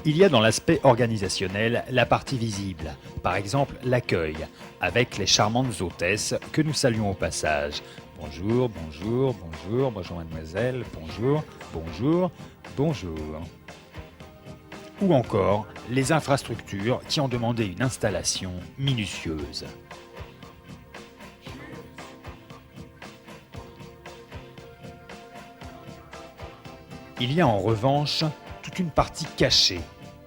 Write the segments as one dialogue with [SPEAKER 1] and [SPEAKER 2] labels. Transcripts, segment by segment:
[SPEAKER 1] Il y a dans l'aspect organisationnel la partie visible, par exemple l'accueil, avec les charmantes hôtesses que nous saluons au passage. Bonjour, bonjour, bonjour, bonjour mademoiselle, bonjour, bonjour, bonjour. Ou encore les infrastructures qui ont demandé une installation minutieuse. Il y a en revanche toute une partie cachée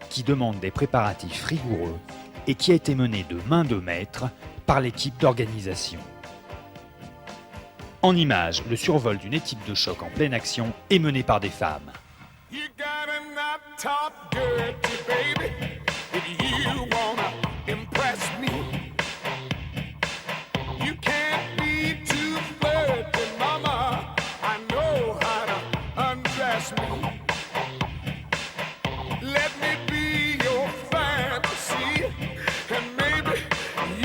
[SPEAKER 1] qui demande des préparatifs rigoureux et qui a été menée de main de maître par l'équipe d'organisation. En image, le survol d'une équipe de choc en pleine action est mené par des femmes. You gotta not talk dirty, baby, if you wanna impress me. You can't be too flirty, mama. I know how to undress me. Let me be your fantasy, and maybe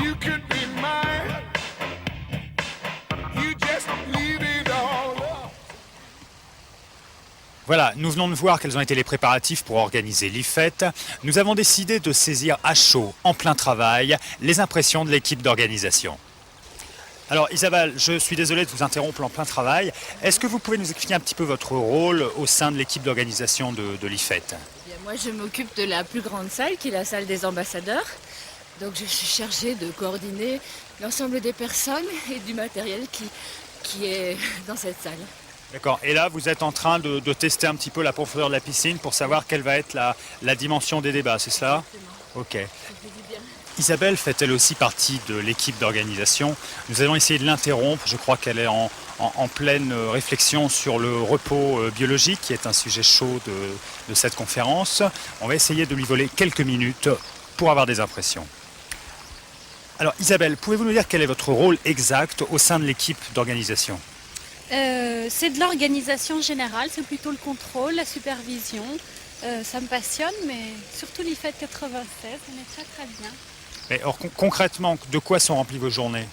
[SPEAKER 1] you could be mine. You just leave it all up. Voilà, nous venons de voir quels ont été les préparatifs pour organiser l'IFET. Nous avons décidé de saisir à chaud, en plein travail, les impressions de l'équipe d'organisation. Alors Isabelle, je suis désolé de vous interrompre en plein travail. Est-ce que vous pouvez nous expliquer un petit peu votre rôle au sein de l'équipe d'organisation de l'IFET ?
[SPEAKER 2] Moi, je m'occupe de la plus grande salle, qui est la salle des ambassadeurs. Donc, je suis chargée de coordonner l'ensemble des personnes et du matériel qui est dans cette salle.
[SPEAKER 1] D'accord. Et là, vous êtes en train de tester un petit peu la profondeur de la piscine pour savoir quelle va être la dimension des débats, c'est cela ?
[SPEAKER 2] Exactement.
[SPEAKER 1] Ok. Isabelle fait elle aussi partie de l'équipe d'organisation. Nous allons essayer de l'interrompre. Je crois qu'elle est en pleine réflexion sur le repos biologique, qui est un sujet chaud de cette conférence. On va essayer de lui voler quelques minutes pour avoir des impressions. Alors Isabelle, pouvez-vous nous dire quel est votre rôle exact au sein de l'équipe d'organisation ?
[SPEAKER 3] C'est de l'organisation générale, c'est plutôt le contrôle, la supervision. Ça me passionne, mais surtout l'IFET 96, on est très très bien.
[SPEAKER 1] Mais alors, concrètement, de quoi sont remplies vos journées ?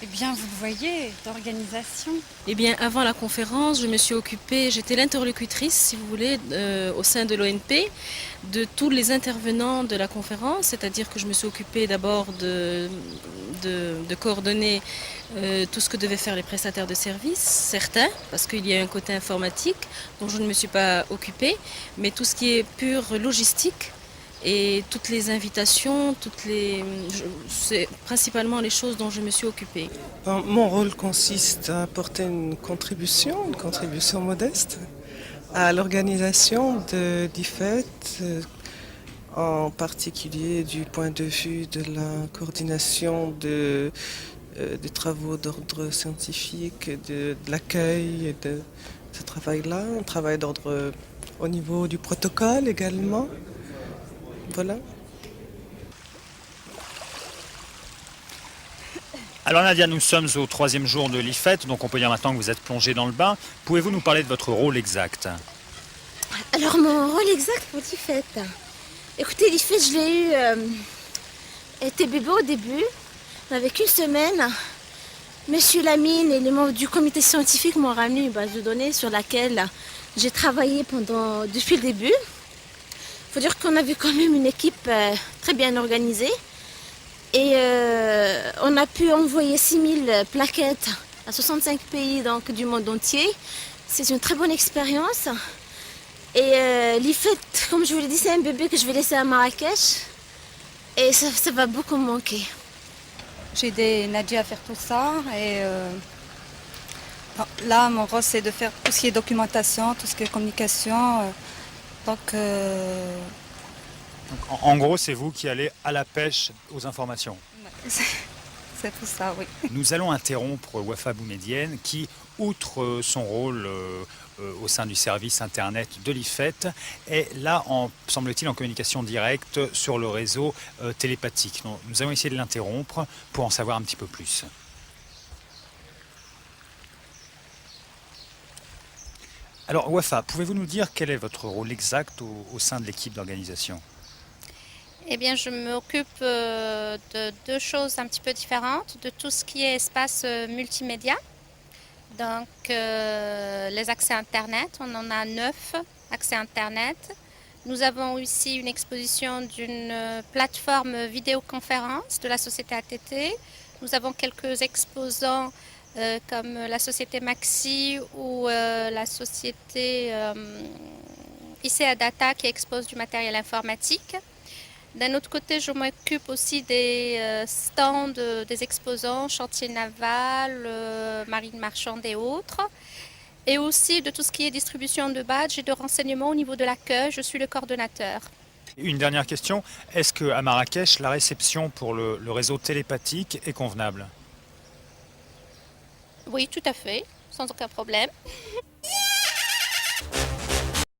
[SPEAKER 3] Eh bien, vous le voyez, d'organisation.
[SPEAKER 2] Eh bien, avant la conférence, je me suis occupée, j'étais l'interlocutrice, si vous voulez, au sein de l'ONP, de tous les intervenants de la conférence, c'est-à-dire que je me suis occupée d'abord de coordonner tout ce que devaient faire les prestataires de services, certains, parce qu'il y a un côté informatique dont je ne me suis pas occupée, mais tout ce qui est pure logistique, et toutes les invitations, c'est principalement les choses dont je me suis occupée.
[SPEAKER 4] Mon rôle consiste à apporter une contribution modeste à l'organisation d'IFET, en particulier du point de vue de la coordination des travaux d'ordre scientifique, de l'accueil de ce travail-là, un travail d'ordre au niveau du protocole également. Voilà.
[SPEAKER 1] Alors Nadia, nous sommes au 3e jour de l'IFET, donc on peut dire maintenant que vous êtes plongée dans le bain. Pouvez-vous nous parler de votre rôle exact ?
[SPEAKER 5] Alors mon rôle exact pour l'IFET. Écoutez, l'IFET, je l'ai eu, était bébé au début, avec une semaine. Monsieur Lamine et les membres du comité scientifique m'ont ramené une base de données sur laquelle j'ai travaillé depuis le début. Il faut dire qu'on avait quand même une équipe très bien organisée et on a pu envoyer 6000 plaquettes à 65 pays donc, du monde entier. C'est une très bonne expérience. Et l'IFET, comme je vous l'ai dit, c'est un bébé que je vais laisser à Marrakech et ça va beaucoup me manquer.
[SPEAKER 3] J'ai aidé Nadia à faire tout ça et là, mon rôle, c'est de faire tout ce qui est documentation, tout ce qui est communication. Donc,
[SPEAKER 1] en gros, c'est vous qui allez à la pêche aux informations.
[SPEAKER 3] c'est tout ça, oui.
[SPEAKER 1] Nous allons interrompre Wafa Boumedienne qui, outre son rôle au sein du service Internet de l'IFET, est là, semble-t-il, en communication directe sur le réseau télépathique. Nous allons essayer de l'interrompre pour en savoir un petit peu plus. Alors Wafa, pouvez-vous nous dire quel est votre rôle exact au sein de l'équipe d'organisation ?
[SPEAKER 6] Eh bien, je m'occupe de deux choses un petit peu différentes, de tout ce qui est espace multimédia. Donc, les accès Internet, on en a 9 accès Internet. Nous avons aussi une exposition d'une plateforme vidéoconférence de la société ATT. Nous avons quelques exposants comme la société Maxi ou la société ICA Data qui expose du matériel informatique. D'un autre côté, je m'occupe aussi des stands des exposants, chantier naval, marine marchande et autres. Et aussi de tout ce qui est distribution de badges et de renseignements au niveau de l'accueil. Je suis le coordonnateur.
[SPEAKER 1] Une dernière question, est-ce qu'à Marrakech, la réception pour le réseau télépathique est convenable?
[SPEAKER 6] Oui, tout à fait, sans aucun problème.